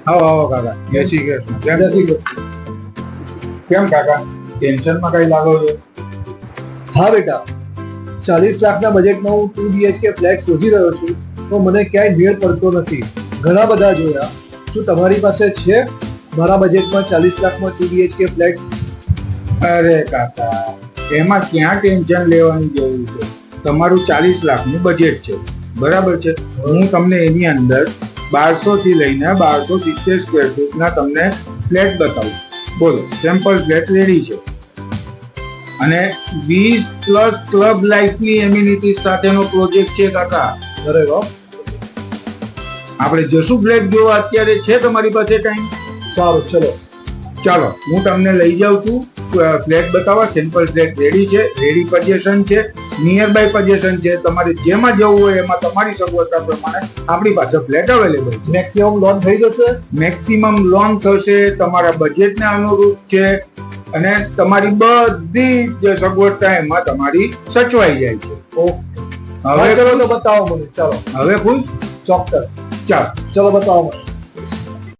આવો કાકા. જય શ્રી કૃષ્ણ. જય શ્રી કૃષ્ણ. કેમ કાકા, ટેન્શનમાં કઈ લાગો છો? હા બેટા, 40 લાખના બજેટમાં હું 2 BHK ફ્લેટ શોધી રહ્યો છું, તો મને ક્યાંય મેળ પડતો નથી. ઘણા બધા જોયા. શું તમારી પાસે છે મારા બજેટમાં 40 લાખમાં 2 BHK ફ્લેટ? અરે કાકા, એમાં ક્યાં ટેન્શન લેવાની જરૂર છે? તમારું 40 લાખનું બજેટ છે, બરાબર છે. હું તમને એની અંદર 1200 થી લઈને 1270 સ્ક્વેર ફૂટના તમને ફ્લેટ બતાવું. બોલો, સેમ્પલ ફ્લેટ રેડી છે અને 20+ ક્લબ લાઇફની એમ્યુનિટી સાથેનો પ્રોજેક્ટ છે કાકા. અરે વાહ, આપણે જશું ફ્લેટ જોવા. અત્યારે છે તમારી પાસે ટાઈમ? સારું, ચલો. ચાલો, હું તમને લઈ જાઉં છું ફ્લેટ બતાવવા. સિમ્પલ ફ્લેટ રેડી છે, રેડી પોઝિશન છે, નિયર બાય પોઝિશન છે. તમારે જેમાં જવું હોય એમાં તમારી સગવડતા પ્રમાણે આપણી પાસે ફ્લેટ અવેલેબલ છે. મેક્સિમમ લોન થઈ જશે? મેક્સિમમ લોન થશે, તમારા બજેટને અનુરૂપ છે અને તમારી બધી જે સગવડતા એમાં તમારી સચવાઈ જાય છે. ઓકે, હવે ચલો તો બતાવો મને. ચાલો, હવે ખુશ? ચોક્કસ. ચાલો ચલો બતાવો મને.